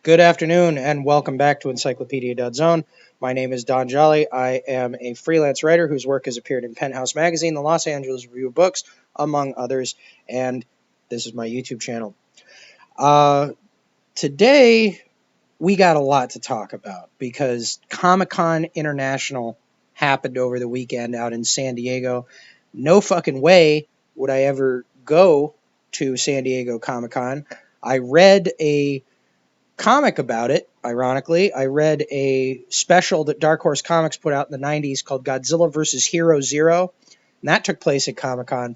Good afternoon and welcome back to Encyclopedia.Zone. My name is Don Jolly. I am a freelance writer whose work has appeared in Penthouse Magazine, the Los Angeles Review of Books, among others, and this is my YouTube channel. Today, we got a lot to talk about because Comic-Con International happened over the weekend out in San Diego. No fucking way would I ever go to San Diego Comic-Con. I read a comic about it, ironically. I read a special that Dark Horse Comics put out in the 90s called Godzilla vs. Hero Zero, and that took place at Comic-Con.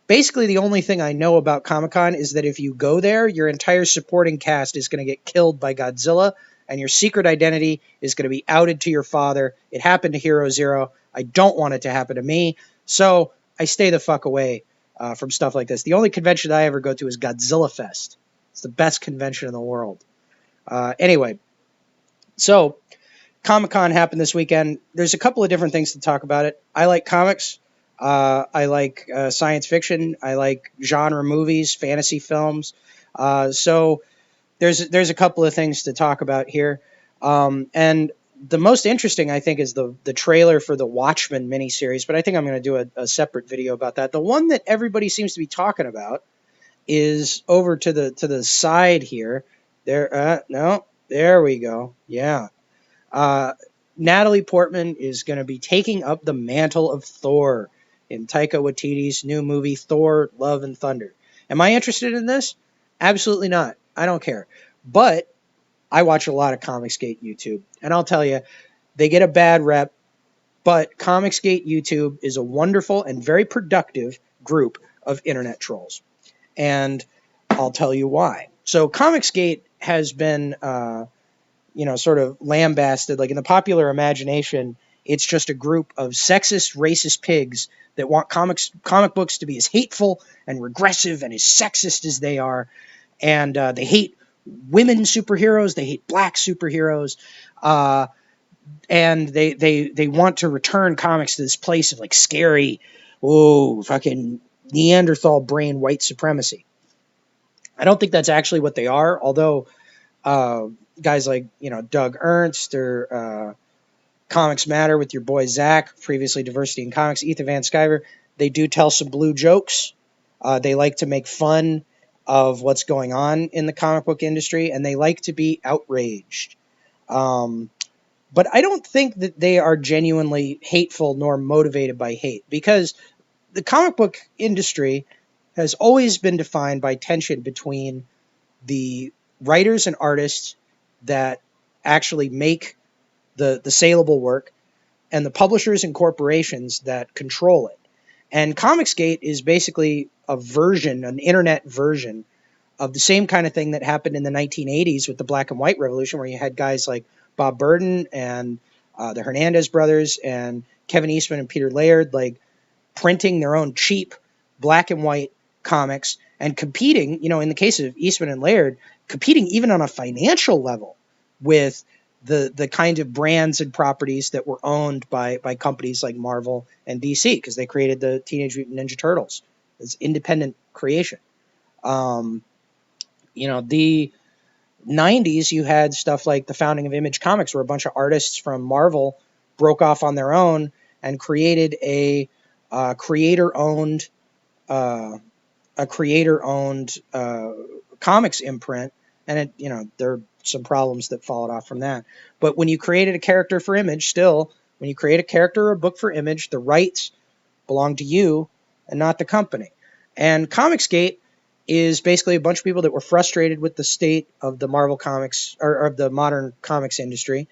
Basically, the only thing I know about Comic-Con is that if you go there, your entire supporting cast is going to get killed by Godzilla, and your secret identity is going to be outed to your father. It happened to Hero Zero. I don't want it to happen to me, so I stay the fuck away from stuff like this. The only convention I ever go to is Godzilla Fest. It's the best convention in the world. Anyway, so Comic Con happened this weekend. There's a couple of different things to talk about it. I like comics. I like science fiction. I like genre movies, fantasy films. So there's a couple of things to talk about here. And the most interesting, I think, is the trailer for the Watchmen miniseries. But I think I'm going to do a separate video about that. The one that everybody seems to be talking about is over to the side here. No, there we go. Yeah. Uh, Natalie Portman is going to be taking up the mantle of Thor in Taika Waititi's new movie Thor: Love and Thunder. Am I interested in this? Absolutely not. I don't care. But I watch a lot of Comicsgate YouTube, and I'll tell you, they get a bad rep. But Comicsgate YouTube is a wonderful and very productive group of internet trolls, and I'll tell you why. So Comicsgate has been, sort of lambasted. Like in the popular imagination, it's just a group of sexist, racist pigs that want comic books to be as hateful and regressive and as sexist as they are, and they hate women superheroes. They hate black superheroes. Uh, and they want to return comics to this place of like scary, fucking Neanderthal brain white supremacy. I don't think that's actually what they are, although uh, guys like Doug Ernst or Comics Matter with your boy Zach, previously Diversity in Comics, Ethan Van Sciver, they do tell some blue jokes. They like to make fun of what's going on in the comic book industry, and they like to be outraged. Um, but I don't think that they are genuinely hateful nor motivated by hate, because the comic book industry has always been defined by tension between the writers and artists that actually make the saleable work and the publishers and corporations that control it. And Comicsgate is basically a version, an internet version of the same kind of thing that happened in the 1980s with the black and white revolution, where you had guys like Bob Burden and the Hernandez brothers and Kevin Eastman and Peter Laird, like printing their own cheap black and white comics and competing, in the case of Eastman and Laird, competing even on a financial level with the kind of brands and properties that were owned by companies like Marvel and DC, because they created the Teenage Mutant Ninja Turtles. It's independent creation. The 90s, you had stuff like the founding of Image Comics, where a bunch of artists from Marvel broke off on their own and created creator-owned uh, a creator-owned comics imprint, and there are some problems that followed off from that. But when you created a character for Image, still, when you create a character or a book for Image, the rights belong to you and not the company. And Comicsgate is basically a bunch of people that were frustrated with the state of the Marvel comics, or of the modern comics industry,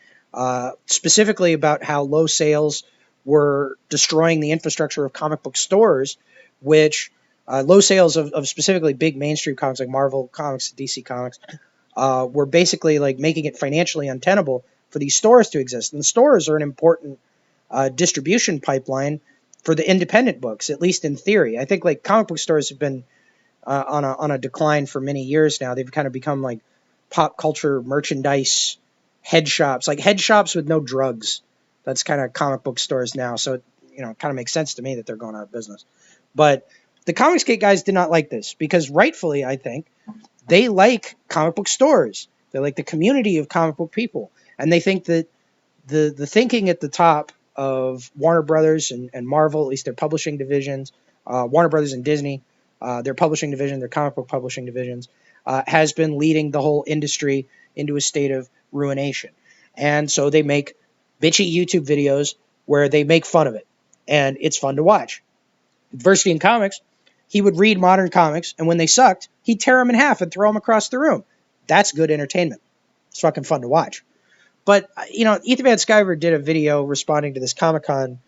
specifically about how low sales were destroying the infrastructure of comic book stores, which low sales of specifically big mainstream comics like Marvel Comics, DC Comics, were basically like making it financially untenable for these stores to exist. And the stores are an important distribution pipeline for the independent books, at least in theory. I think like comic book stores have been on a decline for many years now. They've kind of become like pop culture merchandise head shops, like head shops with no drugs. That's kind of comic book stores now. So it kind of makes sense to me that they're going out of business. But the Comicsgate guys did not like this because rightfully, I think, they like comic book stores. They're like the community of comic book people, and they think that the thinking at the top of Warner Brothers and Marvel, at least their publishing divisions, Warner Brothers and Disney, their publishing division, their comic book publishing divisions, has been leading the whole industry into a state of ruination. And so they make bitchy YouTube videos where they make fun of it, and it's fun to watch. Diversity in comics, he would read modern comics, and when they sucked, he'd tear them in half and throw them across the room. That's good entertainment. It's fucking fun to watch. But, Ethan Van Sciver did a video responding to this Comic-Con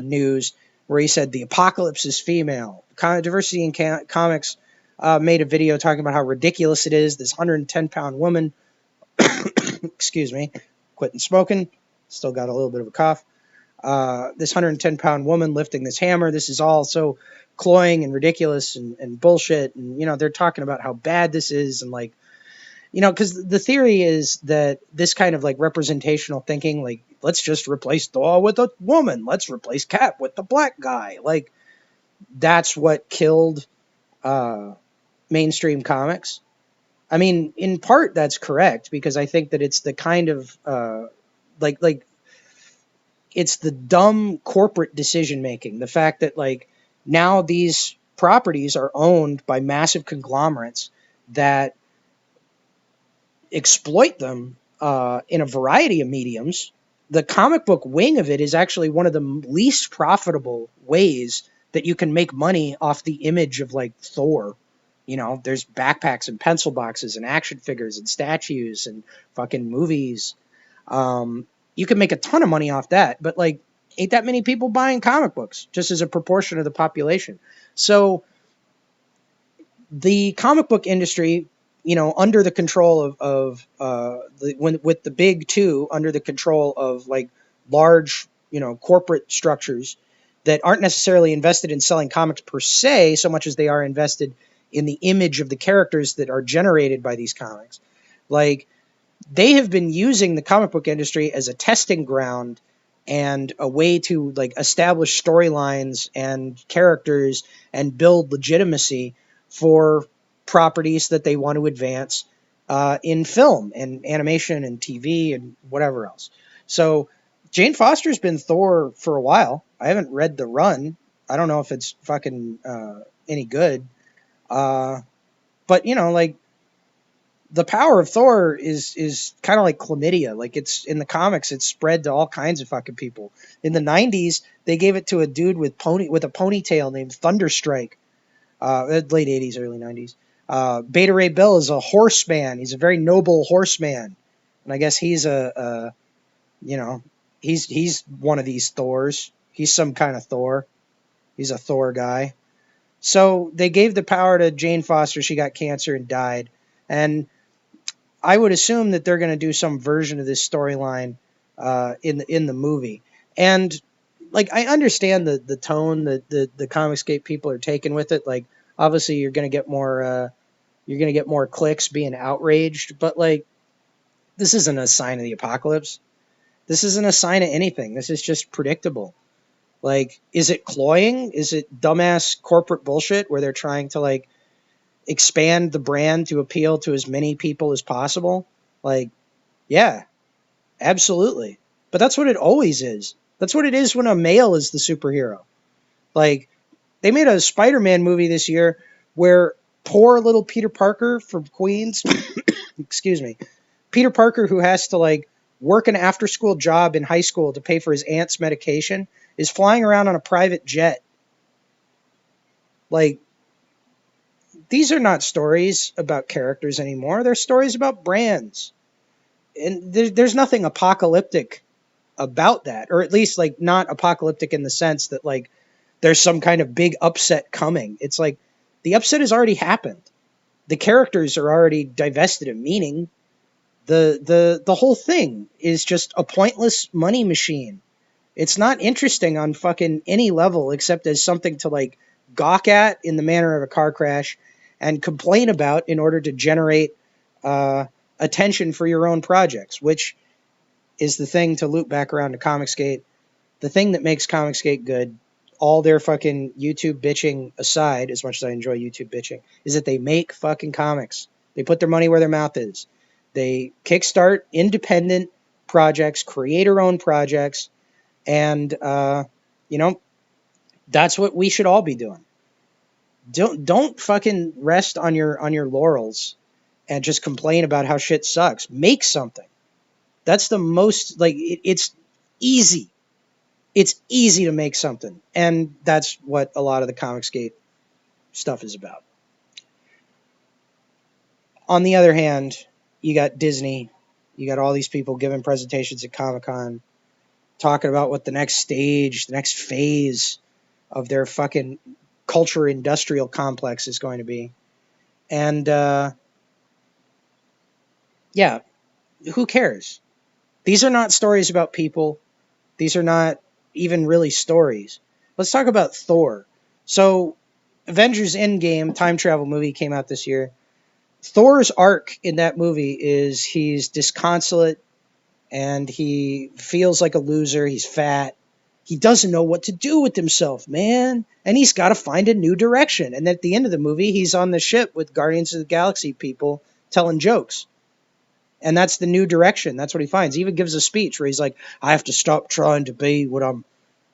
news where he said the apocalypse is female. Diversity in Comics made a video talking about how ridiculous it is. This 110-pound woman, excuse me, quitting smoking, still got a little bit of a cough. This 110-pound woman lifting this hammer. This is all so cloying and ridiculous and bullshit. And, they're talking about how bad this is and like, because the theory is that this kind of like representational thinking, like, let's just replace Thor with a woman. Let's replace Cap with the black guy. Like, that's what killed mainstream comics. I mean, in part, that's correct, because I think that it's the kind of, it's the dumb corporate decision making. The fact that, like, now these properties are owned by massive conglomerates that exploit them in a variety of mediums. The comic book wing of it is actually one of the least profitable ways that you can make money off the image of, like, Thor. There's backpacks and pencil boxes and action figures and statues and fucking movies. You can make a ton of money off that, but, like, ain't that many people buying comic books just as a proportion of the population. So the comic book industry, under the control with the big two, under the control of, like, large, corporate structures that aren't necessarily invested in selling comics per se, so much as they are invested in the image of the characters that are generated by these comics. Like, they have been using the comic book industry as a testing ground and a way to, like, establish storylines and characters and build legitimacy for properties that they want to advance in film and animation and TV and whatever else. So Jane Foster's been Thor for a while. I haven't read the run. I don't know if it's fucking any good. But, like, the power of Thor is kind of like chlamydia. Like, it's in the comics, it's spread to all kinds of fucking people. In the 90s, they gave it to a dude with a ponytail named Thunderstrike. Late 80s, early 90s. Beta Ray Bill is a horseman. He's a very noble horseman. And I guess he's he's one of these Thors. He's some kind of Thor. He's a Thor guy. So they gave the power to Jane Foster. She got cancer and died. And I would assume that they're going to do some version of this storyline in the movie. And, like, I understand the tone that the Comicsgate people are taking with it. Like, obviously you're going to get more clicks being outraged, but, like, this isn't a sign of the apocalypse. This isn't a sign of anything. This is just predictable. Like, is it cloying? Is it dumbass corporate bullshit where they're trying to, like, expand the brand to appeal to as many people as possible? Like, yeah, absolutely. But that's what it always is. That's what it is when a male is the superhero. Like, they made a Spider-Man movie this year where poor little Peter Parker from Queens, excuse me, Peter Parker, who has to, like, work an after-school job in high school to pay for his aunt's medication, is flying around on a private jet. Like, these are not stories about characters anymore. They're stories about brands. And there's nothing apocalyptic about that, or at least, like, not apocalyptic in the sense that, like, there's some kind of big upset coming. It's like the upset has already happened. The characters are already divested of meaning. The whole thing is just a pointless money machine. It's not interesting on fucking any level except as something to, like, gawk at in the manner of a car crash and complain about in order to generate attention for your own projects, which is the thing, to loop back around to Comicsgate. The thing that makes Comicsgate good, all their fucking YouTube bitching aside, as much as I enjoy YouTube bitching, is that they make fucking comics. They put their money where their mouth is. They kickstart independent projects, creator-owned projects, and you know that's what we should all be doing. Don't fucking rest on your laurels and just complain about how shit sucks. Make something. That's the most like it's easy. It's easy to make something, and that's what a lot of the Comicsgate stuff is about. On the other hand, you got Disney, you got all these people giving presentations at Comic-Con, talking about what the next stage, the next phase of their fucking culture industrial complex is going to be. And yeah, who cares? These are not stories about people. These are not even really stories. Let's talk about Thor. So, Avengers Endgame, time travel movie, came out this year. Thor's arc in that movie is he's disconsolate and he feels like a loser. He's fat. He doesn't know what to do with himself, man. And he's got to find a new direction. And at the end of the movie, he's on the ship with Guardians of the Galaxy people telling jokes. And that's the new direction. That's what he finds. He even gives a speech where he's like, I have to stop trying to be what I'm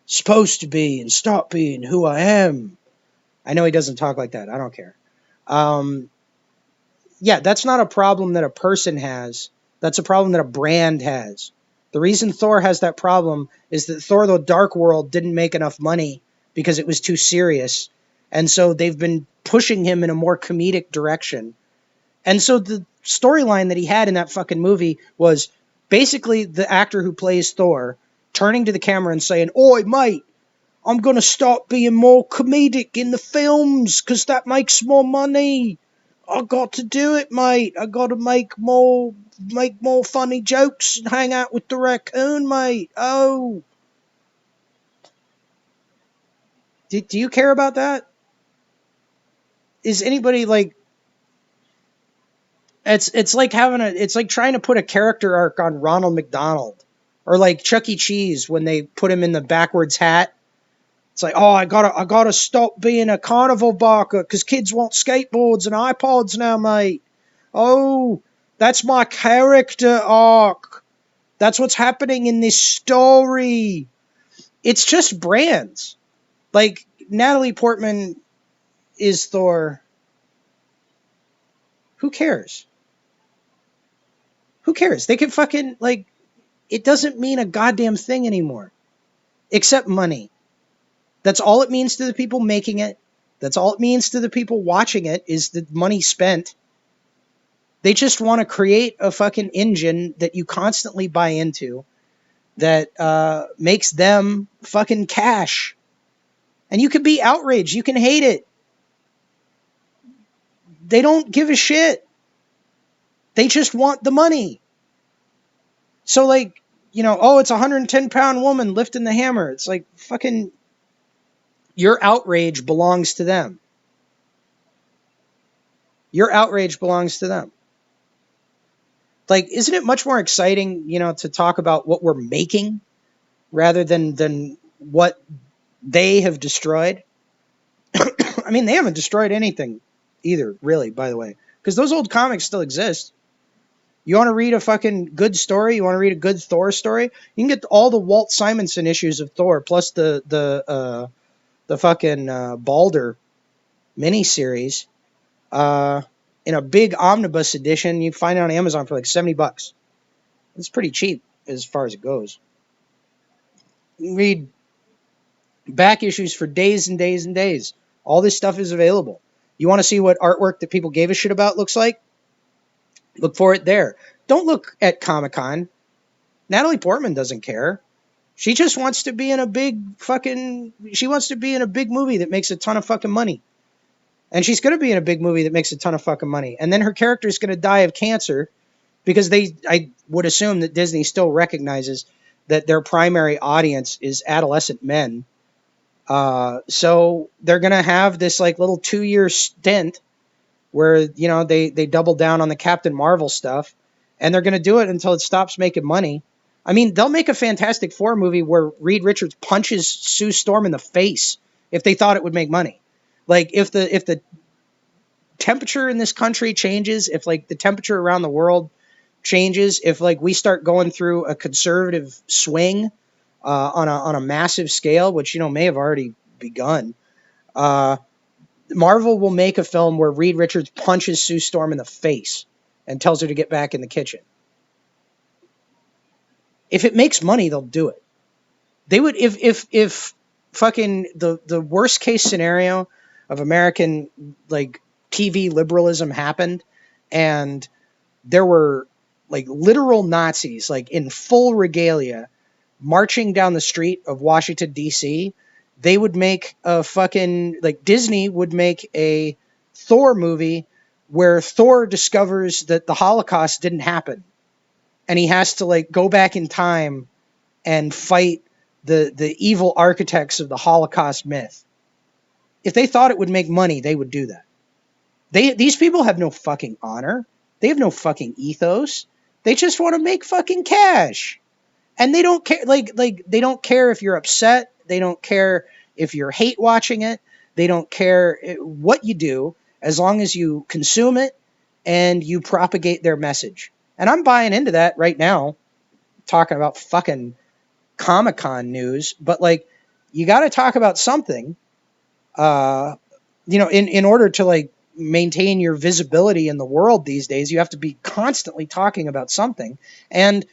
supposed to be and stop being who I am. I know he doesn't talk like that. I don't care. Um, yeah, that's not a problem that a person has. That's a problem that a brand has. The reason Thor has that problem is that Thor the Dark World didn't make enough money because it was too serious. And so they've been pushing him in a more comedic direction. And so the storyline that he had in that fucking movie was basically the actor who plays Thor turning to the camera and saying, Oi, mate, I'm going to start being more comedic in the films because that makes more money. I got to do it, mate. I got to make more funny jokes and hang out with the raccoon, mate. Oh, do you care about that? Is anybody like? It's like it's like trying to put a character arc on Ronald McDonald, or like Chuck E. Cheese when they put him in the backwards hat. It's like, oh, I gotta stop being a carnival barker because kids want skateboards and iPods now, mate. Oh, that's my character arc. That's what's happening in this story. It's just brands. Like, Natalie Portman is Thor. Who cares? Who cares? They can fucking, like, it doesn't mean a goddamn thing anymore. Except money. That's all it means to the people making it. That's all it means to the people watching it is the money spent. They just want to create a fucking engine that you constantly buy into that makes them fucking cash. And you can be outraged. You can hate it. They don't give a shit. They just want the money. So, like, oh, it's a 110-pound woman lifting the hammer. It's like, fucking, your outrage belongs to them. Your outrage belongs to them. Like, isn't it much more exciting, to talk about what we're making rather than what they have destroyed? I mean, they haven't destroyed anything either, really, by the way, because those old comics still exist. You want to read a fucking good story? You want to read a good Thor story? You can get all the Walt Simonson issues of Thor plus the fucking Balder miniseries in a big omnibus edition. You find it on Amazon for like $70. It's pretty cheap as far as it goes. You can read back issues for days and days and days. All this stuff is available. You want to see what artwork that people gave a shit about looks like? Look for it there. Don't look at Comic-Con. Natalie Portman doesn't care. She just wants to be in a big she wants to be in a big movie that makes a ton of fucking money. And she's going to be in a big movie that makes a ton of fucking money. And then her character is going to die of cancer because I would assume that Disney still recognizes that their primary audience is adolescent men. So they're going to have this like little 2-year stint where, they double down on the Captain Marvel stuff, and they're going to do it until it stops making money. I mean, they'll make a Fantastic Four movie where Reed Richards punches Sue Storm in the face if they thought it would make money. Like, if the temperature in this country changes, if like the temperature around the world changes, if like we start going through a conservative swing on a massive scale, which may have already begun, uh, Marvel will make a film where Reed Richards punches Sue Storm in the face and tells her to get back in the kitchen. If it makes money, they'll do it. They would if fucking the worst case scenario of American like TV liberalism happened, and there were like literal Nazis like in full regalia marching down the street of Washington D.C., they would make a fucking like Disney would make a Thor movie where Thor discovers that the Holocaust didn't happen, and he has to like go back in time and fight the evil architects of the Holocaust myth. If they thought it would make money, they would do that. These people have no fucking honor. They have no fucking ethos. They just want to make fucking cash. And they don't care like they don't care if you're upset. They don't care if you're hate watching it. They don't care what you do as long as you consume it and you propagate their message. And I'm buying into that right now, talking about fucking Comic-Con news, but like you got to talk about something in order to like maintain your visibility in the world these days. You have to be constantly talking about something, and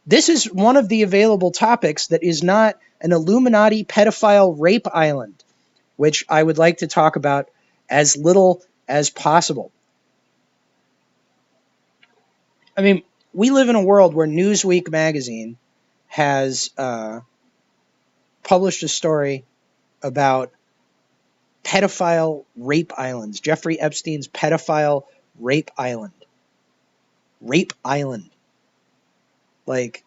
this is one of the available topics that is not an Illuminati pedophile rape island, which I would like to talk about as little as possible. I mean, we live in a world where Newsweek magazine has published a story about pedophile rape islands. Jeffrey Epstein's pedophile rape island. Rape island. Like,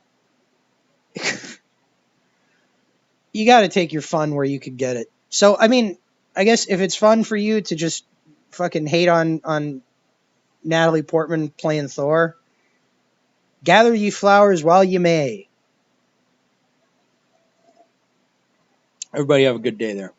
you got to take your fun where you can get it. So, I mean, I guess if it's fun for you to just fucking hate on Natalie Portman playing Thor, gather ye flowers while you may. Everybody have a good day there.